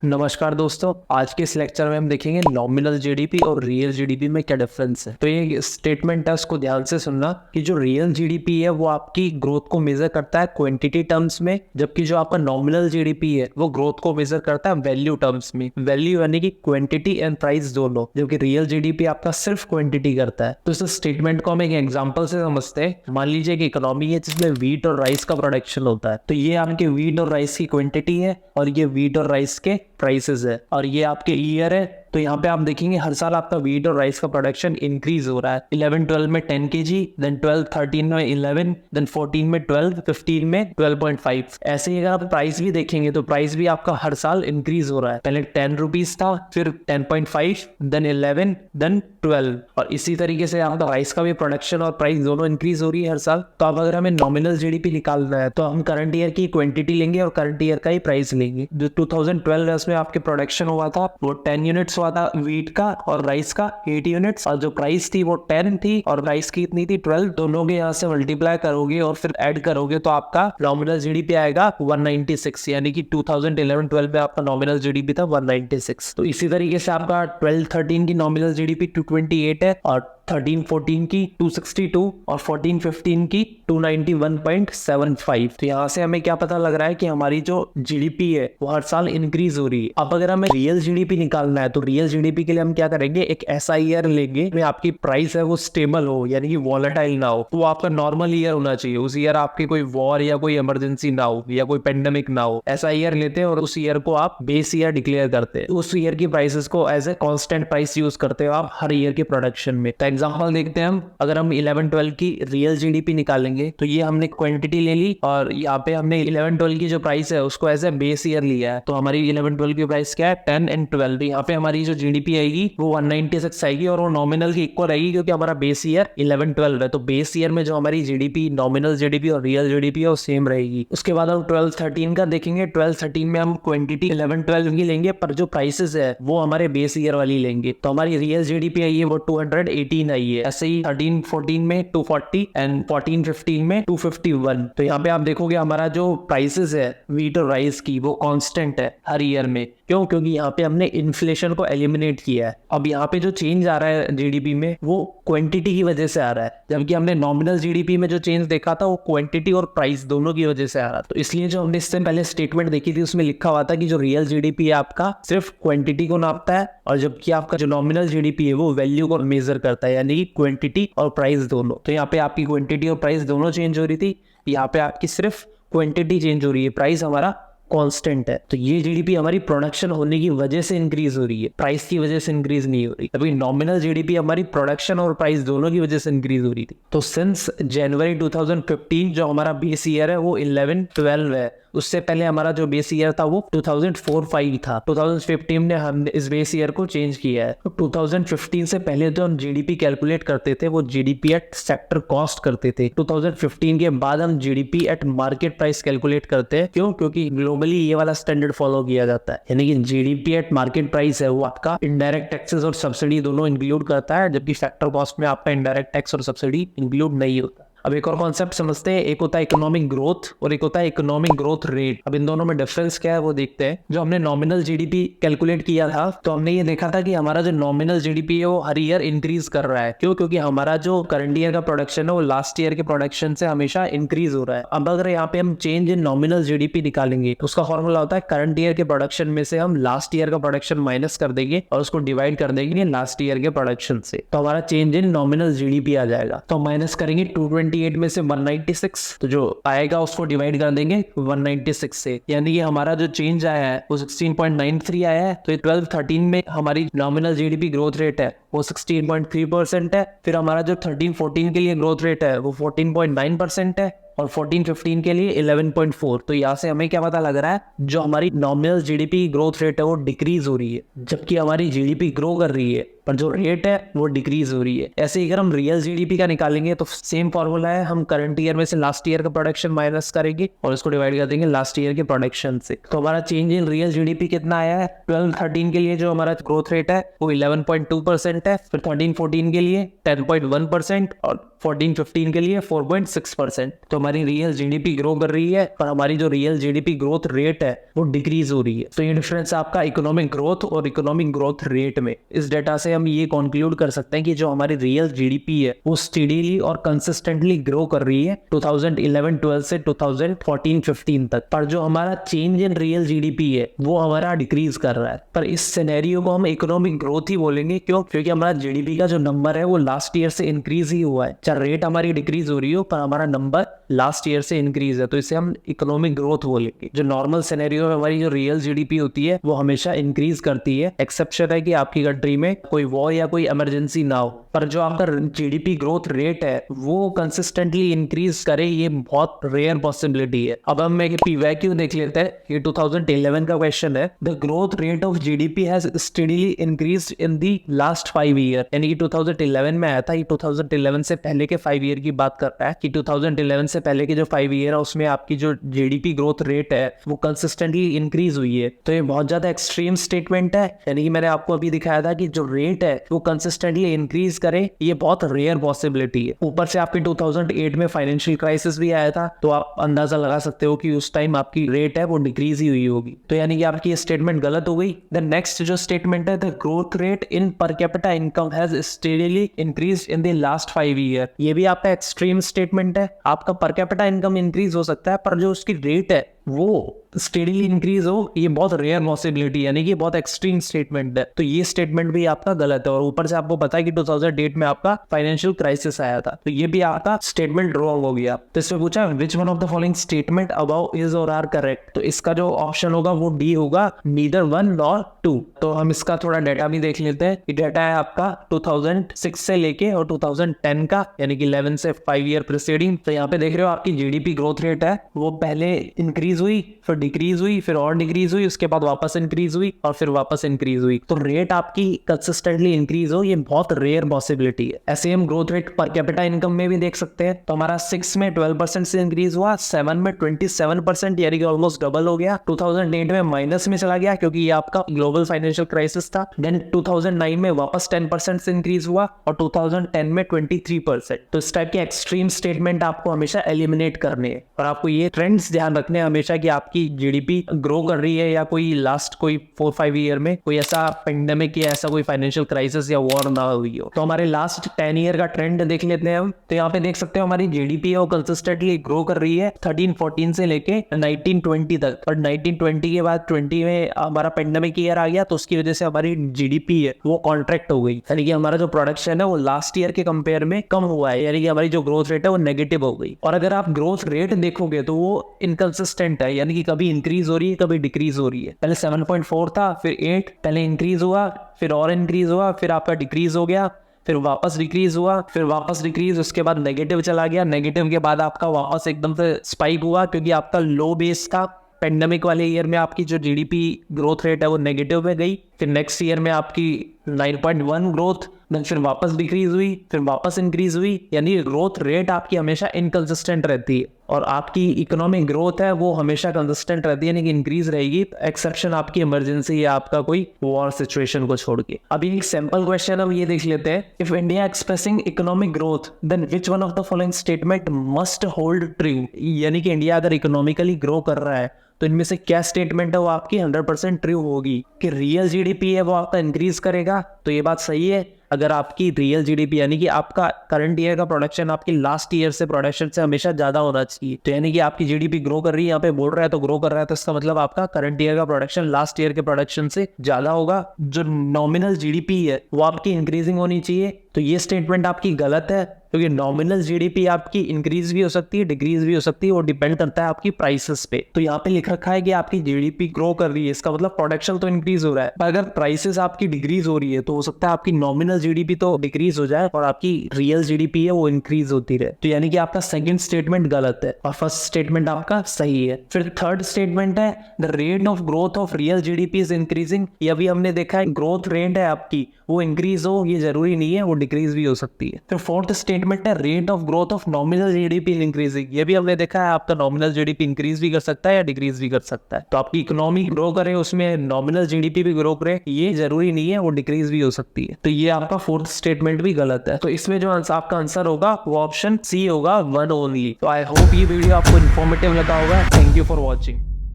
नमस्कार दोस्तों, आज के इस लेक्चर में हम देखेंगे नॉमिनल जीडीपी और रियल जीडीपी में क्या डिफरेंस है। तो ये स्टेटमेंट है, उसको ध्यान से सुनना कि जो रियल जीडीपी है वो आपकी ग्रोथ को मेजर करता है क्वांटिटी टर्म्स में, जबकि जो आपका नॉमिनल जीडीपी है वो ग्रोथ को मेजर करता है वैल्यू टर्म्स में। वैल्यू यानी कि क्वांटिटी एंड प्राइस दोनों, जबकि रियल जीडीपी आपका सिर्फ क्वांटिटी करता है। तो इस स्टेटमेंट को हम एक एग्जाम्पल से समझते हैं। मान लीजिए कि इकोनॉमी है जिसमें व्हीट और राइस का प्रोडक्शन होता है। तो ये आपके व्हीट और राइस की क्वांटिटी है और ये व्हीट और राइस के प्राइसेस है, और ये आपके ईयर है। तो यहाँ पे आप देखेंगे हर साल आपका व्हीट और राइस का प्रोडक्शन इंक्रीज हो रहा है। 11-12 में 10 kg, देन 12-13 में 11, देन 14 में 12, 15 में 12.5। ऐसे ही अगर आप प्राइस भी देखेंगे तो प्राइस भी आपका हर साल इंक्रीज हो रहा है। पहले 10 रुपीज था, फिर 10.5, देन 11, देन 12। और इसी तरीके से आपका राइस का भी प्रोडक्शन और प्राइस दोनों इंक्रीज हो रही है हर साल। तो अब अगर हमें नॉमिनल जीडीपी निकालना है तो हम करंट ईयर की क्वांटिटी लेंगे और करंट ईयर का ही प्राइस लेंगे। जो 2012 में आपके प्रोडक्शन हुआ था वो 10 यूनिट्स हुआ था व्हीट का, और राइस का 8 यूनिट्स, और जो प्राइस थी वो 10 थी और राइस की कितनी थी 12। दोनों के यहाँ से मल्टीप्लाई करोगे और फिर ऐड करोगे तो आपका नॉमिनल जीडीपी आएगा 196, यानी कि 2011-12 में आपका नॉमिनल जीडीपी था 196। तो इसी तरीके से आपका 12-13 की नॉमिनल जीडीपी 228 है, और 13-14 की 262, और 14-15 की 291.75। तो यहाँ से हमें क्या पता लग रहा है कि हमारी जो जीडीपी है वो हर साल इंक्रीज हो रही है। अब अगर हमें रियल जीडीपी निकालना है तो रियल जीडीपी के लिए हम क्या करेंगे, एक ऐसा ईयर लेंगे में आपकी प्राइस है वो स्टेबल हो, यानी कि वॉलेटाइल ना हो। तो आपका नॉर्मल ईयर होना चाहिए, उस ईयर आपकी कोई वॉर या कोई इमरजेंसी ना हो या कोई पेंडेमिक ना हो। ऐसा ईयर लेते हैं और उस ईयर को आप बेस ईयर डिक्लेयर करते हैं। उस ईयर की प्राइसेस को as a constant price use करते हो आप हर ईयर के प्रोडक्शन में। तो एग्जांपल देखते हैं हम, अगर हम 11-12 की रियल जीडीपी निकालेंगे तो ये हमने क्वांटिटी ले ली और यहाँ पे हमने 11-12 की जो प्राइस है उसको एज ए बेस ईयर लिया है। तो हमारी 11-12 की प्राइस क्या है, 10 and 12। यहाँ पे हमारी जो जीडीपी आएगी वो 196 आएगी और वो नॉमिनल की इक्वल रहेगी, क्योंकि हमारा बेस ईयर 11-12 है। तो बेस ईयर में जो हमारी जीडीपी, नॉमिनल जीडीपी और रियल जीडीपी है वो सेम रहेगी। उसके बाद हम 12-13 का देखेंगे। 12-13 में हम क्वांटिटी 11-12 की लेंगे, पर जो प्राइसेस है वो हमारे बेस ईयर वाली लेंगे। तो हमारी रियल जीडीपी आई है वो 218 आई है। ऐसे ही 13-14 में 240 एंड 14-15 में 251। तो यहाँ पे आप देखोगे हमारा जो प्राइसेस है व्हीट और राइस की वो कांस्टेंट है हर ईयर में। क्यों? क्योंकि यहाँ पे हमने इन्फ्लेशन को एलिमिनेट किया है। अब यहाँ पे जो चेंज आ रहा है जीडीपी में वो क्वांटिटी की वजह से आ रहा है, जबकि हमने नॉमिनल जीडीपी में जो चेंज देखा था वो क्वांटिटी और प्राइस दोनों की वजह से आ रहा। तो इसलिए जो हमने इससे पहले स्टेटमेंट देखी थी उसमें लिखा हुआ था कि जो रियल जीडीपी है आपका सिर्फ क्वांटिटी को नापता है, और जबकि आपका जो नॉमिनल जीडीपी है वो वैल्यू को मेजर करता है, यानी कि क्वांटिटी और प्राइस दोनों। तो यहाँ पे आपकी क्वांटिटी और प्राइस दोनों चेंज हो रही थी, यहाँ पे आपकी सिर्फ क्वांटिटी चेंज हो रही है, प्राइस हमारा कांस्टेंट है। तो ये जीडीपी हमारी प्रोडक्शन होने की वजह से इंक्रीज हो रही है, प्राइस की वजह से इंक्रीज नहीं हो रही। अभी नॉमिनल जीडीपी हमारी प्रोडक्शन और प्राइस दोनों की वजह से इंक्रीज हो रही थी। तो सिंस जनवरी 2015 जो हमारा बेस ईयर है वो 11-12 है। उससे पहले हमारा जो बेस ईयर था वो 2004-5 था। 2015 ने हमने इस बेस ईयर को चेंज किया है। तो 2015 से पहले जो हम जीडीपी कैलकुलेट करते थे वो जीडीपी एट सेक्टर कॉस्ट करते थे। 2015 के बाद हम GDP at market price calculate करते हैं। क्यों? क्योंकि ग्लोबली ये वाला स्टैंडर्ड फॉलो किया जाता है, यानी कि जीडीपी एट मार्केट प्राइस है वो आपका इनडायरेक्ट टैक्सेस और सब्सिडी दोनों इंक्लूड करता है, जबकि फैक्टर कॉस्ट में आपका इनडायरेक्ट टैक्स और सब्सिडी इंक्लूड नहीं होता। अब एक और कॉन्सेप्ट समझते हैं, एक होता है इकोनॉमिक ग्रोथ और एक होता है इकोनॉमिक ग्रोथ रेट। अब इन दोनों में डिफरेंस क्या है वो देखते हैं। जो हमने नॉमिनल जीडीपी कैलकुलेट किया था तो हमने ये देखा था कि हमारा जो नॉमिनल जीडीपी है वो हर ईयर इंक्रीज कर रहा है। क्यों? क्योंकि हमारा जो करंट ईयर का प्रोडक्शन है वो लास्ट ईयर के प्रोडक्शन से हमेशा इंक्रीज हो रहा है। अब अगर यहाँ पे हम चेंज इन नॉमिनल जीडीपी निकालेंगे तो उसका फॉर्मूला होता है करंट ईयर के प्रोडक्शन में से हम लास्ट ईयर का प्रोडक्शन माइनस कर देंगे और उसको डिवाइड कर देंगे लास्ट ईयर के प्रोडक्शन से। तो हमारा चेंज इन नॉमिनल जीडीपी आ जाएगा। तो माइनस करेंगे 228 में से 196, तो जो आएगा उसको डिवाइड कर देंगे 196 से, यानी कि हमारा जो चेंज आया है वो 16.93 आया है। तो 12-13 में हमारी नॉमिनल जीडीपी ग्रोथ रेट है वो 16.3% है। फिर हमारा जो 13-14 के लिए ग्रोथ रेट है वो 14.9% है, और 14-15 के लिए 11.4। तो यहाँ से हमें क्या पता लग रहा है, जो हमारी नॉमिनल जीडीपी ग्रोथ रेट है वो डिक्रीज हो रही है, जबकि हमारी जीडीपी ग्रो कर रही है, पर जो रेट है वो डिक्रीज हो रही है। ऐसे ही अगर हम रियल जीडीपी का निकालेंगे तो सेम फॉर्मूला है, हम करंट ईयर में से लास्ट ईयर का प्रोडक्शन माइनस करेंगे और इसको डिवाइड कर देंगे लास्ट ईयर के प्रोडक्शन से। तो हमारा चेंज इन रियल जीडीपी कितना आया है, 12-13 के लिए जो हमारा ग्रोथ रेट है वो 11.2% 4% है, फिर 13-14 के लिए 10.1% और 14-15 के लिए 4.6%। तो हमारी रियल जीडीपी ग्रो कर रही है पर हमारी जो रियल जीडीपी ग्रोथ रेट है वो डिक्रीज हो रही है। तो ये डिफरेंस है आपका इकोनॉमिक ग्रोथ और इकोनॉमिक ग्रोथ रेट में। इस डेटा से हम ये कंक्लूड कर सकते हैं कि जो हमारी रियल जीडीपी है वो स्टेडीली और कंसिस्टेंटली ग्रो कर रही है 2011-12 से 2014-15 तक, पर जो हमारा चेंज इन रियल जीडीपी है वो हमारा डिक्रीज कर रहा है। पर इस सिनेरियो को हम इकोनॉमिक ग्रोथ ही बोलेंगे। क्यों? क्योंकि हमारा जीडीपी का जो नंबर है वो लास्ट ईयर से इंक्रीज ही हुआ है, चाहे रेट हमारी डिक्रीज हो रही हो पर हमारा नंबर लास्ट ईयर से इंक्रीज है, तो इसे हम इकोनॉमिक ग्रोथ बोलेंगे। जो नॉर्मल सिनेरियो में हमारी जो रियल जीडीपी होती है वो हमेशा इंक्रीज करती है, एक्सेप्शन है कि आपकी कंट्री में कोई वॉर या कोई इमरजेंसी ना हो। पर जो आपका जीडीपी ग्रोथ रेट है वो कंसिस्टेंटली इंक्रीज करे, ये बहुत रेयर पॉसिबिलिटी है। अब हम एक पीवैक्यू देख लेते हैं, ये 2011 का क्वेश्चन है। The growth rate of GDP has steadily increased in the last 5 year, यानी कि 2011 में आया था। ये 2011 से पहले के 5 ईयर की बात करता है कि 2011 से पहले के जो 5 ईयर है उसमें आपकी जो जीडीपी ग्रोथ रेट है वो कंसिस्टेंटली इंक्रीज हुई है। तो ये बहुत ज्यादा एक्सट्रीम स्टेटमेंट है, यानी कि मैंने आपको अभी दिखाया था कि जो रेट है वो कंसिस्टेंटली इंक्रीज करे, ये बहुत रेयर पॉसिबिलिटी है। ऊपर से आपकी 2008 में फाइनेंशियल क्राइसिस भी आया था, तो आप अंदाजा लगा सकते हो कि उस टाइम आपकी रेट है वो डिक्रीज ही हुई होगी। तो यानी कि आपकी ये स्टेटमेंट गलत हो गई। द नेक्स्ट जो स्टेटमेंट है, the growth rate in per capita income has steadily increased in the last 5 year, ये भी आपका एक्सट्रीम स्टेटमेंट है। आपका पर कैपिटा इनकम इंक्रीज हो सकता है पर जो उसकी रेट है वो स्टेडीली इंक्रीज हो, ये बहुत रेयर पॉसिबिलिटी, यानी कि बहुत एक्सट्रीम स्टेटमेंट है। तो ये स्टेटमेंट भी आपका गलत है। और ऊपर से आपको पता है कि 2008 में आपका फाइनेंशियल क्राइसिस आया था, तो ये भी आपका स्टेटमेंट रॉन्ग हो गया। तो इसमें पूछा विच one of the following statement above is और आर करेक्ट, तो इसका जो ऑप्शन होगा वो डी होगा, नीदर 1 नॉर 2। तो हम इसका थोड़ा डाटा भी देख लेते हैं। ये डाटा है आपका 2006 से लेके और 2010 का, यानी कि 11 से 5 ईयर प्रीसीडिंग। तो यहाँ पे देख रहे हो आपकी जीडीपी ग्रोथ रेट है वो पहले इंक्रीज हुई, फिर डिक्रीज हुई, फिर और डिक्रीज हुई, उसके बाद वापस इंक्रीज हुई और फिर वापस इंक्रीज हुई। तो रेट आपकी कंसिस्टेंटली इंक्रीज हो, ये बहुत रेयर पॉसिबिलिटी है। ऐसे हम growth rate per capita income में भी देख सकते हैं। तो हमारा 6 में 12% से इंक्रीज हुआ, 7 में 27%, यानी कि ऑलमोस्ट डबल हो गया। 2008 में माइनस में चला गया क्योंकि ये आपका ग्लोबल फाइनेंशियल क्राइसिस था। देन 2009 में वापस 10% से इंक्रीज हुआ और 2010 में 23%। तो इस टाइप के एक्सट्रीम स्टेटमेंट आपको हमेशा एलिमिनेट करने हैं और आपको ये ट्रेंड्स ध्यान रखने हैं हमेशा कि आपकी जीडीपी ग्रो कर रही है या कोई लास्ट कोई 4-5 ईयर में कोई ऐसा पेंडेमिक या ऐसा कोई फाइनेंशियल क्राइसिस या वॉर ना हुई हो। तो हमारे लास्ट 10 ईयर का ट्रेंड देख लेते हैं हम। तो यहाँ पे देख सकते हो हमारी जीडीपी है वो कंसिस्टेंटली ग्रो कर रही है 13-14 से लेके 19-20 तक। और 19-20 के बाद 20 में हमारा पेंडेमिक ईयर आ गया, तो उसकी वजह से हमारी जीडीपी है वो कॉन्ट्रैक्ट हो गई, यानी कि हमारा जो प्रोडक्शन है वो लास्ट ईयर के कंपेयर में कम हुआ है, यानी कि हमारी जो ग्रोथ रेट है वो नेगेटिव हो गई। और अगर आप ग्रोथ रेट देखोगे तो वो इनकंसिस्टेंट है, यानी कि कभी इंक्रीज हो रही है कभी डिक्रीज हो रही है। पहले 7.4 था, फिर 8, पहले इंक्रीज हुआ, फिर और इंक्रीज हुआ, फिर आपका डिक्रीज हो गया, फिर वापस डिक्रीज हुआ, फिर वापस डिक्रीज, उसके बाद नेगेटिव चला गया। नेगेटिव के बाद आपका वापस एकदम से स्पाइक हुआ क्योंकि आपका लो बेस था। पेंडेमिक वाले ईयर में आपकी जो जीडीपी ग्रोथ रेट है वो नेगेटिव में गई। फिर नेक्स्ट ईयर में आपकी 9.1 ग्रोथ, देन फिर वापस डिक्रीज हुई, फिर वापस इंक्रीज हुई, यानी ग्रोथ रेट आपकी हमेशा इनकंसिस्टेंट रहती है और आपकी इकोनॉमिक ग्रोथ है वो हमेशा कंसिस्टेंट रहती है, यानी कि इंक्रीज रहेगी, एक्सेप्शन आपकी इमरजेंसी या आपका कोई वॉर सिचुएशन को छोड़ के। अभी एक सिंपल क्वेश्चन हम ये देख लेते हैं, if India expressing economic growth then which one of the following statement must hold true, यानी कि इंडिया अगर इकोनॉमिकली ग्रो कर रहा है तो इनमें से क्या स्टेटमेंट है वो आपकी 100% ट्रू होगी कि रियल जीडीपी है वो आपका इंक्रीज करेगा। तो ये बात सही है। अगर आपकी रियल जीडीपी यानी कि आपका करंट ईयर का प्रोडक्शन आपकी लास्ट ईयर से प्रोडक्शन से हमेशा ज्यादा होना चाहिए, तो यानी कि आपकी जीडीपी ग्रो कर रही है, यहाँ पे बोल रहा है तो ग्रो कर रहा है, तो इसका मतलब आपका करंट ईयर का प्रोडक्शन लास्ट ईयर के प्रोडक्शन से ज्यादा होगा। जो नॉमिनल जीडीपी है वो आपकी इंक्रीजिंग होनी चाहिए, तो ये स्टेटमेंट आपकी गलत है क्योंकि नॉमिनल जीडीपी आपकी इंक्रीज भी हो सकती है डिक्रीज भी हो सकती है, वो डिपेंड करता है आपकी प्राइसेस पे। तो यहाँ पे लिख रखा है कि आपकी जीडीपी ग्रो कर रही है, इसका मतलब प्रोडक्शन तो इंक्रीज हो रहा है, पर अगर प्राइसेस आपकी डिक्रीज हो रही है तो हो सकता है आपकी नॉमिनल जीडीपी तो डिक्रीज हो जाए और आपकी रियल जीडीपी है वो इंक्रीज होती रहे। तो यानी कि आपका सेकंड स्टेटमेंट गलत है और फर्स्ट स्टेटमेंट आपका सही है। फिर थर्ड स्टेटमेंट है the rate of growth of real GDP is increasing, ये अभी हमने देखा है ग्रोथ रेट है आपकी वो इंक्रीज हो, ये जरूरी नहीं है, वो डिक्रीज भी हो सकती है। फिर फोर्थ स्टेटमेंट स्टेटमेंट है rate of growth of nominal GDP increasing. ये भी हमने देखा है आपका नॉमिनल जीडीपी इंक्रीज भी कर सकता है या डिक्रीज भी कर सकता है। तो आपकी इकोनॉमी ग्रो करे उसमें नॉमिनल जीडीपी भी ग्रो करे, ये जरूरी नहीं है, वो डिक्रीज भी हो सकती है। तो ये आपका फोर्थ स्टेटमेंट भी गलत है। तो इसमें जो आपका आंसर होगा वो ऑप्शन सी होगा, 1 ओनली। तो आई होप ये वीडियो आपको इन्फॉर्मेटिव लगा होगा। Thank you for watching.